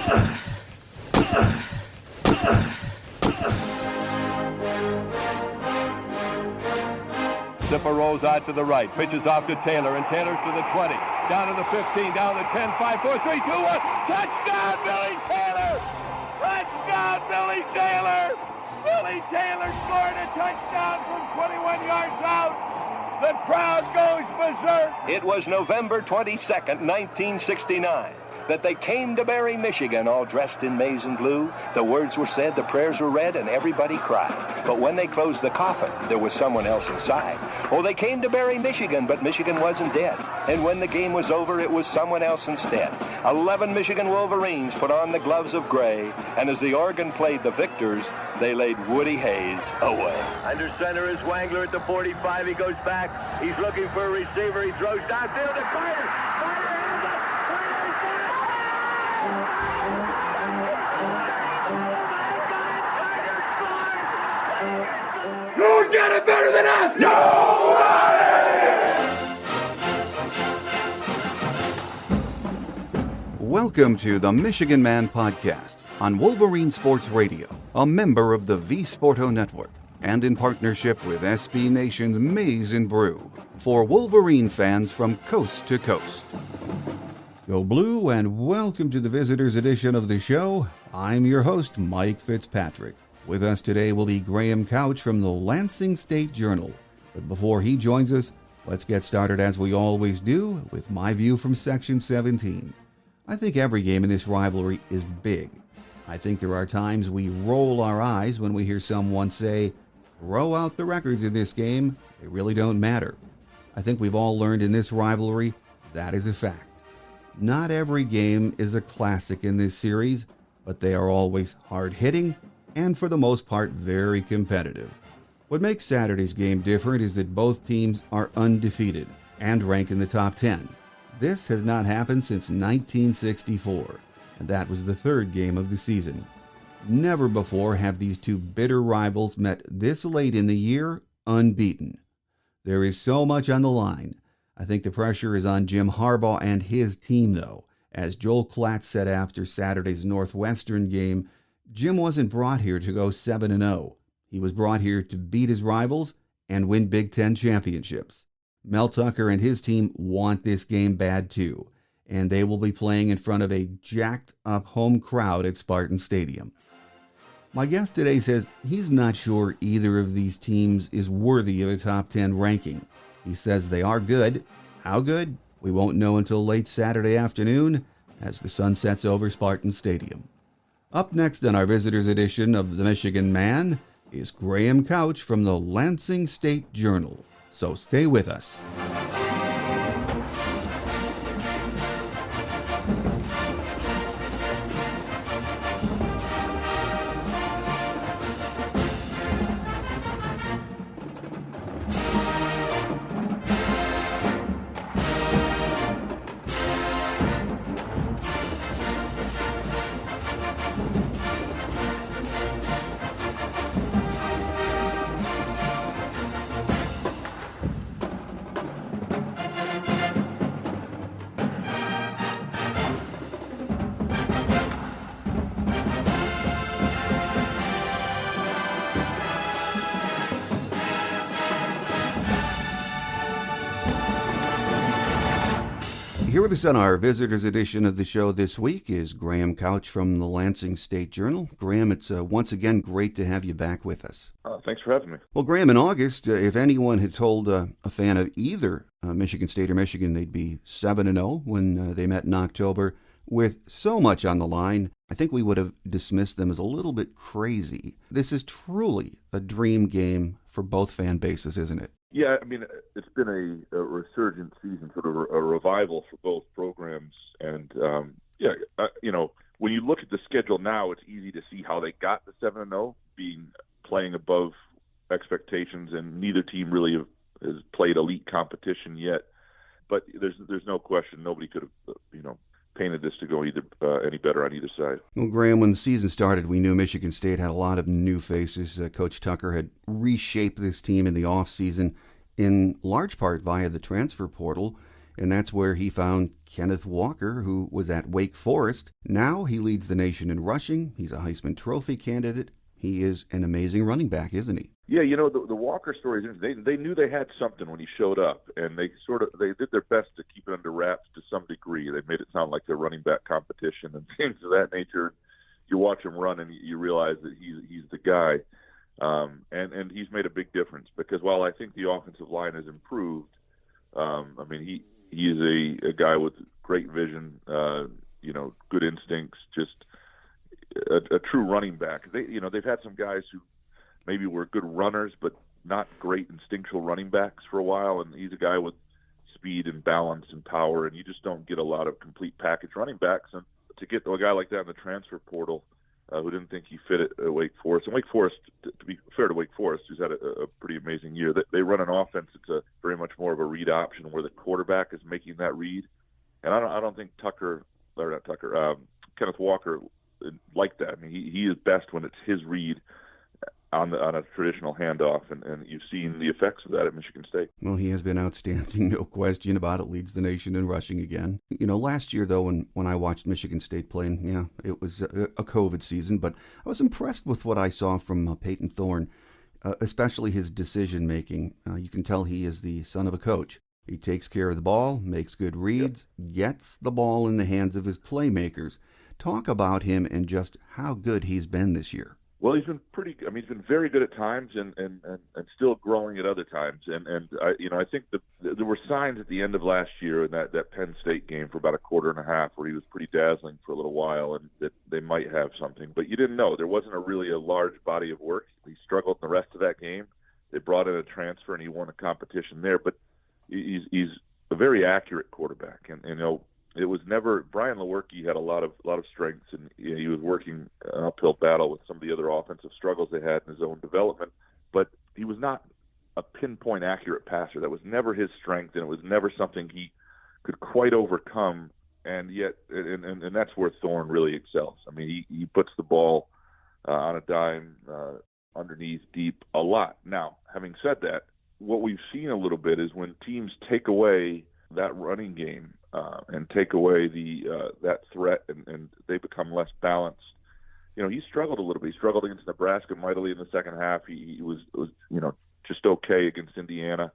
Zipper rolls out to the right, pitches off to Taylor, and Taylor's to the 20, down to the 15, down to the 10, 5, 4, 3, 2, 1. Touchdown, Billy Taylor! Touchdown, Billy Taylor! Billy Taylor scored a touchdown from 21 yards out. The crowd goes berserk. It was November 22nd, 1969. That they came to Berry, Michigan, all dressed in maize and blue. The words were said, the prayers were read, and everybody cried. But when they closed the coffin, there was someone else inside. Oh, they came to Berry, Michigan, but Michigan wasn't dead. And when the game was over, it was someone else instead. 11 Michigan Wolverines put on the gloves of gray, and as the organ played the victors, they laid Woody Hayes away. Under center is Wangler at the 45. He goes back. He's looking for a receiver. He throws downfield to Carter. Who's got it better than us? Nobody! Welcome to the Michigan Man Podcast on Wolverine Sports Radio, a member of the V Sporto Network, and in partnership with SB Nation's Maize and Brew, for Wolverine fans from coast to coast. Go Blue, and welcome to the Visitors Edition of the show. I'm your host, Mike Fitzpatrick. With us today will be Graham Couch from the Lansing State Journal. But before he joins us, let's get started as we always do with my view from Section 17. I think every game in this rivalry is big. I think there are times we roll our eyes when we hear someone say, throw out the records in this game, they really don't matter. I think we've all learned in this rivalry that is a fact. Not every game is a classic in this series, but they are always hard-hitting and for the most part very competitive. What makes Saturday's game different is that both teams are undefeated and rank in the top 10. This has not happened since 1964, and that was the third game of the season. Never before have these two bitter rivals met this late in the year unbeaten. There is so much on the line. I think the pressure is on Jim Harbaugh and his team, though. As Joel Klatt said after Saturday's Northwestern game, Jim wasn't brought here to go 7-0. He was brought here to beat his rivals and win Big Ten championships. Mel Tucker and his team want this game bad too, and they will be playing in front of a jacked-up home crowd at Spartan Stadium. My guest today says he's not sure either of these teams is worthy of a top 10 ranking. He says they are good. How good? We won't know until late Saturday afternoon as the sun sets over Spartan Stadium. Up next on our Visitors Edition of the Michigan Man is Graham Couch from the Lansing State Journal. So stay with us. Here with us on our Visitors Edition of the show this week is Graham Couch from the Lansing State Journal. Graham, it's once again great to have you back with us. Thanks for having me. Well, Graham, in August, if anyone had told a fan of either Michigan State or Michigan they'd be 7-0 when they met in October with so much on the line, I think we would have dismissed them as a little bit crazy. This is truly a dream game for both fan bases, isn't it? Yeah, I mean, it's been a resurgent season, sort of a revival for both programs. And, when you look at the schedule now, it's easy to see how they got to 7-0, playing above expectations, and neither team really has played elite competition yet. But there's no question nobody could have, painted this to go any better on either side. Well, Graham, when the season started, we knew Michigan State had a lot of new faces. Coach Tucker had reshaped this team in the offseason, in large part via the transfer portal. and that's where he found Kenneth Walker, who was at Wake Forest. Now he leads the nation in rushing. He's a Heisman Trophy candidate. He is an amazing running back, isn't he? Yeah, the Walker story is they knew they had something when he showed up, and they did their best to keep it under wraps to some degree. They made it sound like they're running back competition and things of that nature. You watch him run, and you realize that he's the guy, and he's made a big difference. Because while I think the offensive line has improved, he is a guy with great vision, good instincts, just a true running back. They've had some guys who maybe were good runners, but not great instinctual running backs for a while. And he's a guy with speed and balance and power, and you just don't get a lot of complete package running backs. And to get a guy like that in the transfer portal who didn't think he fit at Wake Forest, and Wake Forest, to be fair to Wake Forest, who's had a pretty amazing year, they run an offense that's a very much more of a read option where the quarterback is making that read. And I don't think Kenneth Walker like that. I mean, he is best when it's his read on a traditional handoff, and you've seen the effects of that at Michigan State. Well, he has been outstanding, no question about it. Leads the nation in rushing again. Last year, though, when I watched Michigan State playing, it was a COVID season, but I was impressed with what I saw from Peyton Thorne, especially his decision-making. You can tell he is the son of a coach. He takes care of the ball, makes good reads, gets the ball in the hands of his playmakers. Talk about him and just how good he's been this year. Well, he's been he's been very good at times and still growing at other times. And I think there were signs at the end of last year in that Penn State game for about a quarter and a half where he was pretty dazzling for a little while, and that they might have something. But you didn't know. There wasn't really a large body of work. He struggled in the rest of that game. They brought in a transfer, and he won a competition there. But he's a very accurate quarterback. And it was never – Brian Lewerke had a lot of strengths, and he was working an uphill battle with some of the other offensive struggles they had in his own development. But he was not a pinpoint accurate passer. That was never his strength, and it was never something he could quite overcome. And yet – and that's where Thorne really excels. I mean, he puts the ball on a dime underneath deep a lot. Now, having said that, what we've seen a little bit is when teams take away that running game and take away that threat, and they become less balanced. He struggled a little bit. He struggled against Nebraska mightily in the second half. He was just okay against Indiana,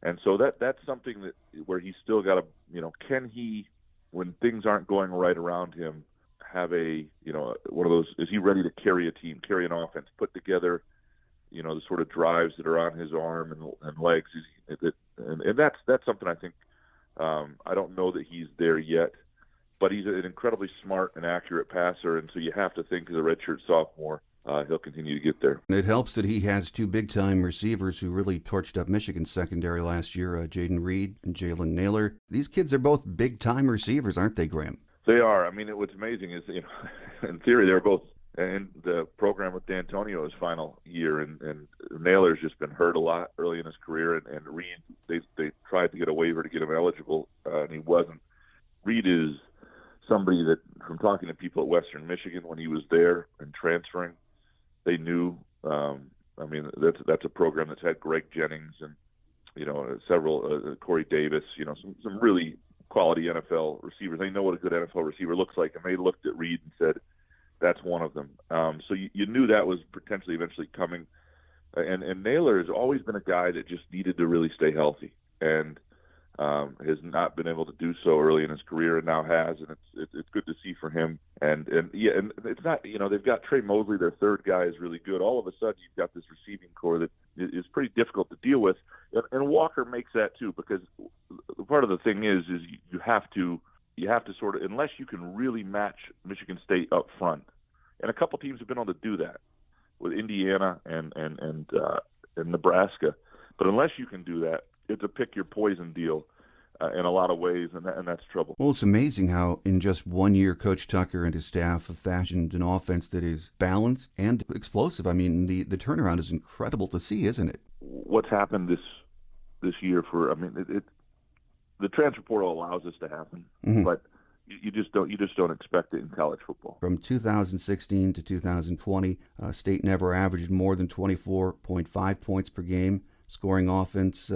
and so that's something where he's still got to can he, when things aren't going right around him, have one of those? Is he ready to carry a team, carry an offense, put together the sort of drives that are on his arm and legs? And that's something I think. I don't know that he's there yet, but he's an incredibly smart and accurate passer, and so you have to think as a redshirt sophomore, he'll continue to get there. It helps that he has two big-time receivers who really torched up Michigan's secondary last year, Jaden Reed and Jalen Naylor. These kids are both big-time receivers, aren't they, Graham? They are. I mean, what's amazing is, in theory, they're both in the program with D'Antonio's final year, and Naylor's just been hurt a lot early in his career, and Reed, they tried to get a waiver to get him eligible, and he wasn't. Reed is somebody that, from talking to people at Western Michigan when he was there and transferring, they knew. That's a program that's had Greg Jennings and several Corey Davis, some really quality NFL receivers. They know what a good NFL receiver looks like, and they looked at Reed and said, that's one of them. So you knew that was potentially eventually coming. And Naylor has always been a guy that just needed to really stay healthy, and has not been able to do so early in his career, and now has, and it's good to see for him. And it's not, they've got Trey Mosley, their third guy, is really good. All of a sudden, you've got this receiving core that is pretty difficult to deal with, and Walker makes that too, because part of the thing is you have to sort of, unless you can really match Michigan State up front, and a couple teams have been able to do that with Indiana and Nebraska, but unless you can do that, it's a pick your poison deal in a lot of ways, and that's trouble. Well, it's amazing how in just 1 year, Coach Tucker and his staff have fashioned an offense that is balanced and explosive. I mean, the turnaround is incredible to see, isn't it? What's happened this year the transfer portal allows this to happen, but you just don't expect it in college football. From 2016 to 2020, State never averaged more than 24.5 points per game. Scoring offense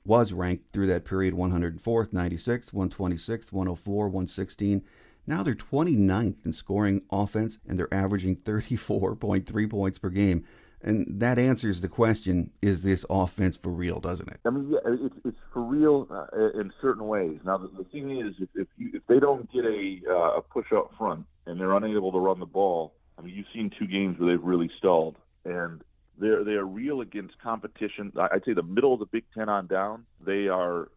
was ranked through that period 104th, 96th, 126th, 104, 116. Now they're 29th in scoring offense, and they're averaging 34.3 points per game. And that answers the question, is this offense for real, doesn't it? I mean, yeah, it's for real in certain ways. Now, the thing is, if they don't get a push up front and they're unable to run the ball, I mean, you've seen 2 games where they've really stalled. And they are real against competition. I'd say the middle of the Big Ten on down, they are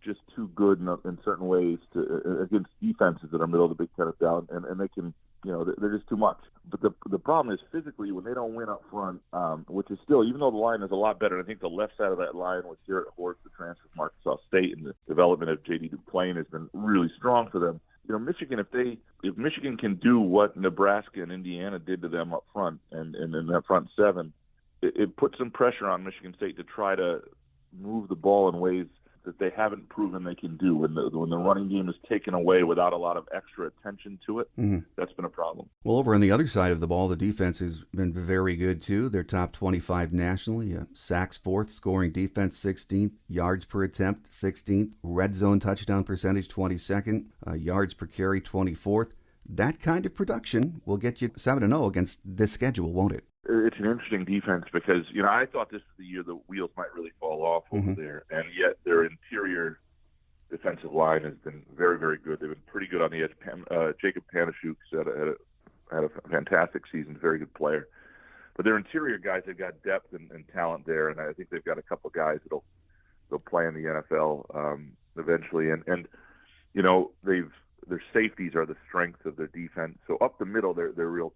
just too good in certain ways against defenses that are middle of the Big Ten and down, and they can, they're just too much. But the problem is physically when they don't win up front, which is still, even though the line is a lot better, and I think the left side of that line with Garrett Horst, the transfer from Arkansas State, and the development of J.D. Duplain has been really strong for them. Michigan, if Michigan can do what Nebraska and Indiana did to them up front and in that front 7, it puts some pressure on Michigan State to try to move the ball in ways that they haven't proven they can do. When the running game is taken away without a lot of extra attention to it, That's been a problem. Well, over on the other side of the ball, the defense has been very good too. They're top 25 nationally. Sacks 4th, scoring defense 16th, yards per attempt 16th, red zone touchdown percentage 22nd, yards per carry 24th. That kind of production will get you 7-0 against this schedule, won't it? It's an interesting defense because, I thought this was the year the wheels might really fall off over there, and yet their interior defensive line has been very, very good. They've been pretty good on the edge. Jacob Panasiuk had a fantastic season, very good player. But their interior guys, they've got depth and talent there, and I think they've got a couple of guys that'll play in the NFL eventually. And their safeties are the strength of their defense. So up the middle, they're real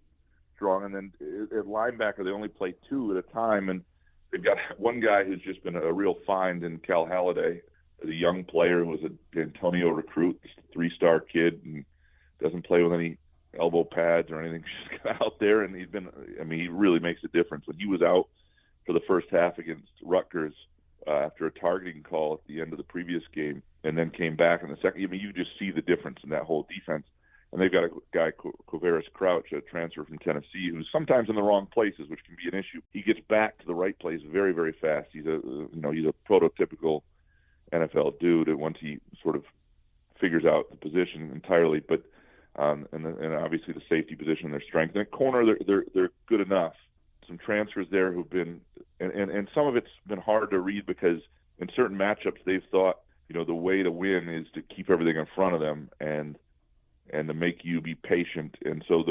strong. And then at linebacker, they only play 2 at a time. And they've got one guy who's just been a real find in Cal Halliday, the young player who was an Antonio recruit, 3-star kid, and doesn't play with any elbow pads or anything. Just got out there, and he really makes a difference. When he was out for the first half against Rutgers after a targeting call at the end of the previous game, and then came back in the second, you just see the difference in that whole defense. And they've got a guy, Quavaris Crouch, a transfer from Tennessee, who's sometimes in the wrong places, which can be an issue. He gets back to the right place very, very fast. He's a prototypical NFL dude once he sort of figures out the position entirely. But and obviously the safety position, their strength. And at corner, they're good enough. Some transfers there who've been, and some of it's been hard to read because in certain matchups they've thought, the way to win is to keep everything in front of them and to make you be patient. And so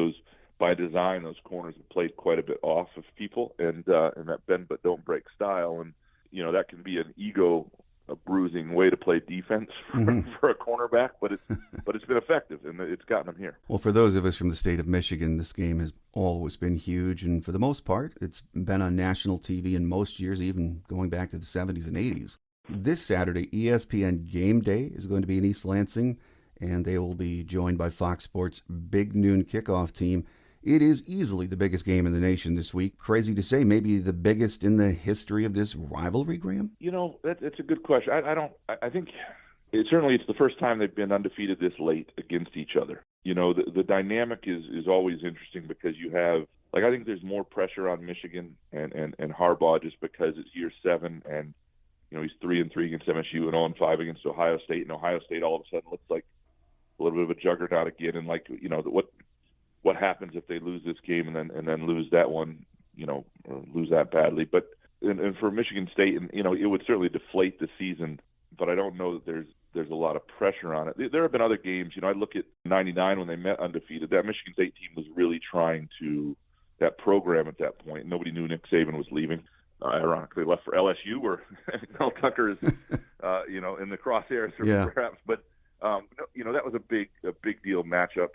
by design, those corners have played quite a bit off of people and that bend but don't break style. And, that can be an bruising way to play defense for a cornerback, but it's been effective and it's gotten them here. Well, for those of us from the state of Michigan, this game has always been huge. And for the most part, it's been on national TV in most years, even going back to the 70s and 80s. This Saturday, ESPN Game Day is going to be in East Lansing, and they will be joined by Fox Sports' Big Noon Kickoff team. It is easily the biggest game in the nation this week. Crazy to say, maybe the biggest in the history of this rivalry, Graham? That's a good question. I think it's the first time they've been undefeated this late against each other. The dynamic is always interesting because you have, I think there's more pressure on Michigan and Harbaugh just because it's year 7 and, he's 3-3 against MSU and 0-5 against Ohio State, and Ohio State all of a sudden looks like a little bit of a juggernaut again. And what happens if they lose this game and then lose that one, or lose that badly. But and for Michigan State, and it would certainly deflate the season, but I don't know that there's a lot of pressure on it. There have been other games. I look at '99 when they met undefeated. That Michigan State team was really trying to that program at that point. Nobody knew Nick Saban was leaving. Ironically, left for LSU, where Mel Tucker is, in the crosshairs, perhaps. But that was a big deal matchup.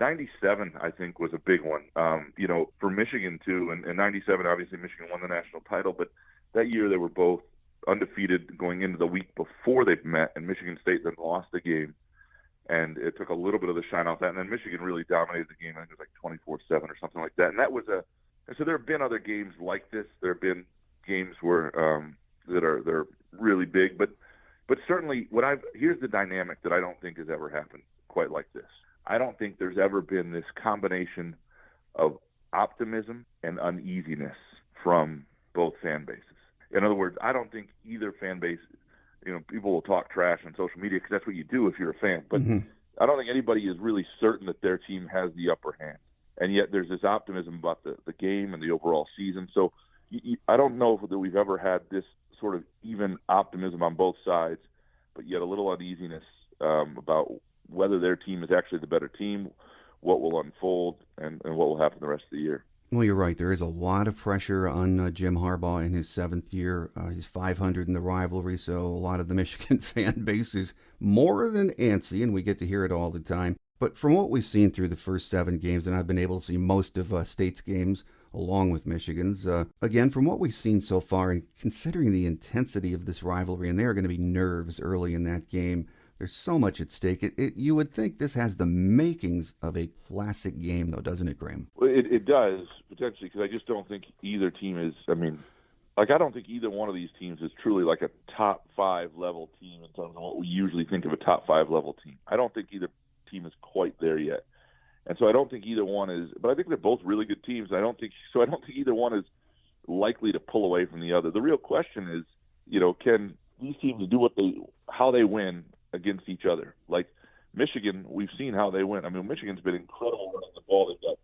'97, I think, was a big one. For Michigan too, and '97, obviously Michigan won the national title, but that year they were both undefeated going into the week before they met, and Michigan State then lost the game, and it took a little bit of the shine off that. And then Michigan really dominated the game. I think it was like 24-7 or something like that. And that was so there have been other games like this. There have been games where they're really big, but certainly here's the dynamic that I don't think has ever happened quite like this. I don't think there's ever been this combination of optimism and uneasiness from both fan bases. In other words, I don't think either fan base, people will talk trash on social media because that's what you do if you're a fan. But I don't think anybody is really certain that their team has the upper hand. And yet there's this optimism about the game and the overall season. So I don't know that we've ever had this sort of even optimism on both sides, but yet a little uneasiness about whether their team is actually the better team, what will unfold, and what will happen the rest of the year. Well, you're right. There is a lot of pressure on Jim Harbaugh in his 7th year. He's 500 in the rivalry, so a lot of the Michigan fan base is more than antsy, and we get to hear it all the time. But from what we've seen through the first 7 games, and I've been able to see most of State's games along with Michigan's, again, from what we've seen so far, and considering the intensity of this rivalry, and there are going to be nerves early in that game, there's so much at stake. You would think this has the makings of a classic game, though, doesn't it, Graham? Well, it does, potentially, because I just don't think either team is, I don't think either one of these teams is truly like a top 5 level team in terms of what we usually think of a top 5 level team. I don't think either team is quite there yet. And so I don't think either one is, but I think they're both really good teams. I don't think either one is likely to pull away from the other. The real question is, can these teams do how they win against each other? Like Michigan, we've seen how they win. Michigan's been incredible running the ball. They've got,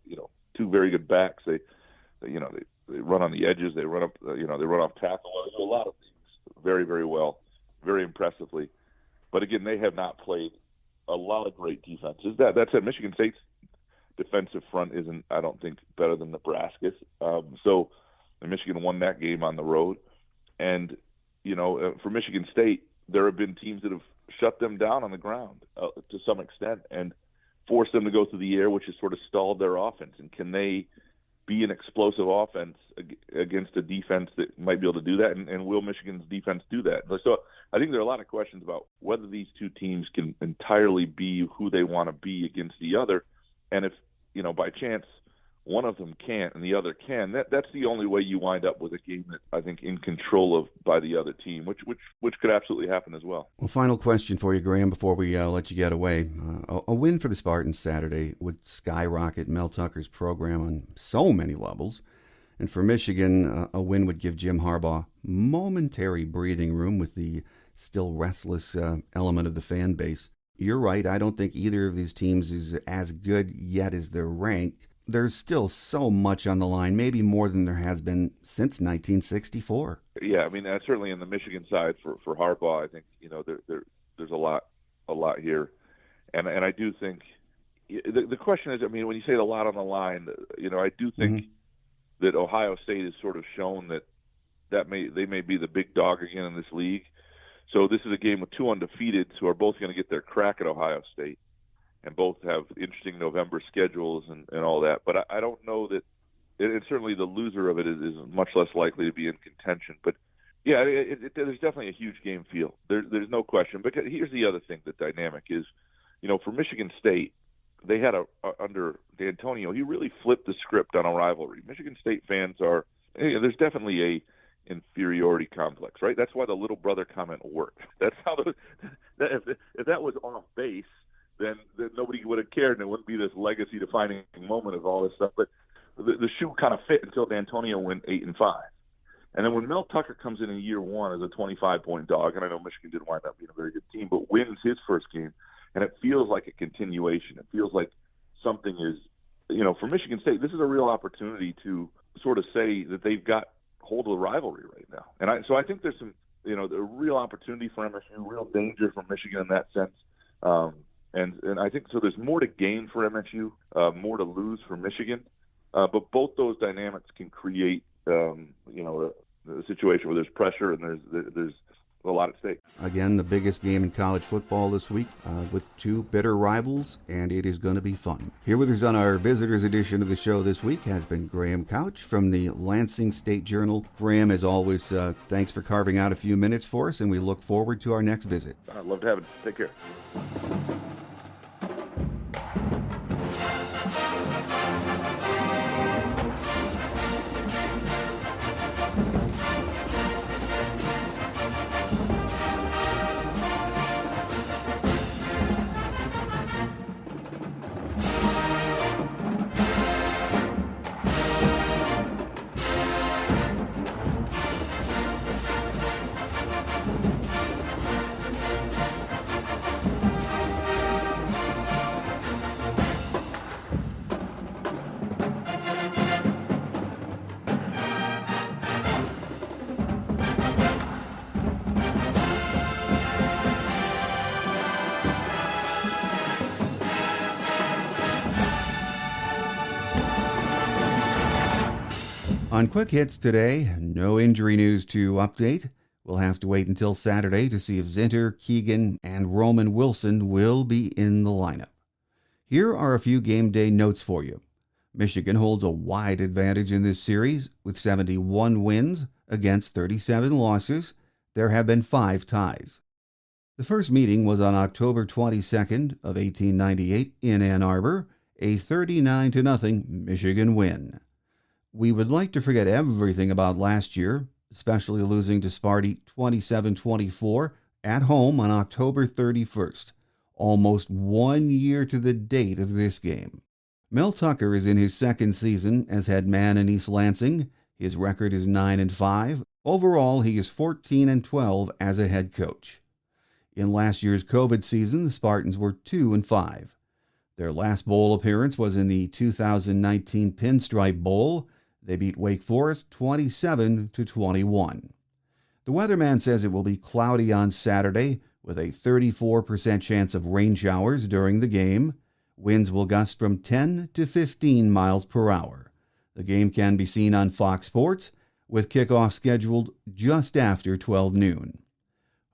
2 very good backs. They run on the edges. They run up, they run off tackle. They do a lot of things very, very well, very impressively. But again, they have not played a lot of great defenses. That said, Michigan State's defensive front isn't, I don't think, better than Nebraska's. So Michigan won that game on the road. And, for Michigan State, there have been teams that have shut them down on the ground to some extent and forced them to go through the air, which has sort of stalled their offense. And can they be an explosive offense against a defense that might be able to do that? And will Michigan's defense do that? So I think there are a lot of questions about whether these two teams can entirely be who they want to be against the other. And if, by chance, one of them can't and the other can, that's the only way you wind up with a game that I think in control of by the other team, which could absolutely happen as well. Well, final question for you, Graham, before we let you get away. A win for the Spartans Saturday would skyrocket Mel Tucker's program on so many levels. And for Michigan, a win would give Jim Harbaugh momentary breathing room with the still restless element of the fan base. You're right. I don't think either of these teams is as good yet as they're ranked. There's still so much on the line, maybe more than there has been since 1964. Yeah, certainly in the Michigan side for Harbaugh, I think there's a lot here, and I do think the question is, when you say a lot on the line, I do think that Ohio State has sort of shown that they may be the big dog again in this league. So this is a game with 2 undefeateds who are both going to get their crack at Ohio State, and both have interesting November schedules and all that. But I don't know that – and certainly the loser of it is much less likely to be in contention. But, yeah, there's definitely a huge game feel. There's no question. But here's the other thing, the dynamic is, for Michigan State, they had under D'Antonio, he really flipped the script on a rivalry. Michigan State fans are there's definitely a inferiority complex, right? That's why the little brother comment worked. That's how if that was off base, then nobody would have cared, and it wouldn't be this legacy-defining moment of all this stuff. But the shoe kind of fit until D'Antonio went 8-5. And then when Mel Tucker comes in year 1 as a 25-point dog, and I know Michigan didn't wind up being a very good team, but wins his first game, and it feels like a continuation. It feels like something is, for Michigan State, this is a real opportunity to sort of say that they've got hold of the rivalry right now. And I think there's some, a real opportunity for MSU, real danger for Michigan in that sense. And I think so. There's more to gain for MSU, more to lose for Michigan. But both those dynamics can create, a situation where there's pressure and there's a lot at stake. Again, the biggest game in college football this week with 2 bitter rivals, and it is going to be fun. Here with us on our visitors edition of the show this week has been Graham Couch from the Lansing State Journal. Graham, as always, thanks for carving out a few minutes for us, and we look forward to our next visit. I'd love to have it. Take care. On Quick Hits today, no injury news to update. We'll have to wait until Saturday to see if Zinter, Keegan, and Roman Wilson will be in the lineup. Here are a few game day notes for you. Michigan holds a wide advantage in this series with 71 wins against 37 losses. There have been 5 ties. The first meeting was on October 22nd of 1898 in Ann Arbor, a 39-0 Michigan win. We would like to forget everything about last year, especially losing to Sparty 27-24 at home on October 31st, almost 1 year to the date of this game. Mel Tucker is in his second season as head man in East Lansing. His record is 9-5. Overall, he is 14-12 as a head coach. In last year's COVID season, the Spartans were 2-5. Their last bowl appearance was in the 2019 Pinstripe Bowl. They beat Wake Forest 27-21. The weatherman says it will be cloudy on Saturday with a 34% chance of rain showers during the game. Winds will gust from 10 to 15 miles per hour. The game can be seen on Fox Sports, with kickoff scheduled just after 12 noon.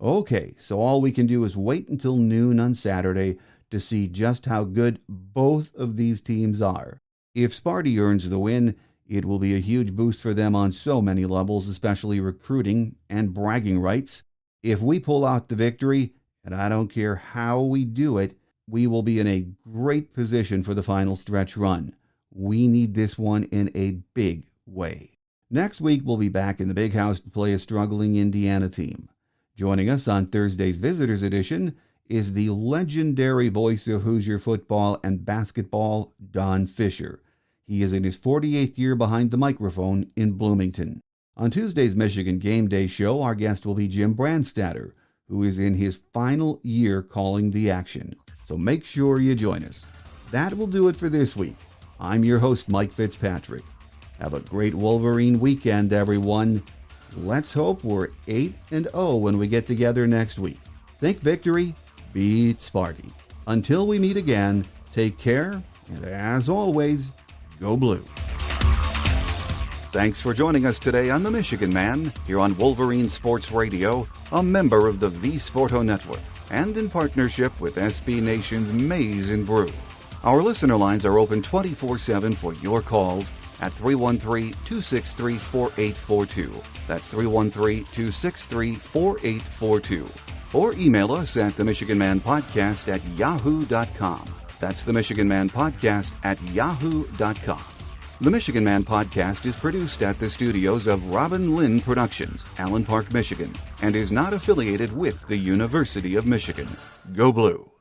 Okay, so all we can do is wait until noon on Saturday to see just how good both of these teams are. If Sparty earns the win, it will be a huge boost for them on so many levels, especially recruiting and bragging rights. If we pull out the victory, and I don't care how we do it, we will be in a great position for the final stretch run. We need this one in a big way. Next week, we'll be back in the Big House to play a struggling Indiana team. Joining us on Thursday's Visitors Edition is the legendary voice of Hoosier football and basketball, Don Fisher. He is in his 48th year behind the microphone in Bloomington. On Tuesday's Michigan Game Day show, our guest will be Jim Brandstatter, who is in his final year calling the action. So make sure you join us. That will do it for this week. I'm your host, Mike Fitzpatrick. Have a great Wolverine weekend, everyone. Let's hope we're 8-0 when we get together next week. Think victory, beat Sparty. Until we meet again, take care, and as always, go blue. Thanks for joining us today on The Michigan Man, here on Wolverine Sports Radio, a member of the V Sporto Network, and in partnership with SB Nation's Maize and Brew. Our listener lines are open 24/7 for your calls at 313-263-4842. That's 313-263-4842. Or email us at themichiganmanpodcast@yahoo.com. That's themichiganmanpodcast@yahoo.com. The Michigan Man Podcast is produced at the studios of Robin Lynn Productions, Allen Park, Michigan, and is not affiliated with the University of Michigan. Go Blue!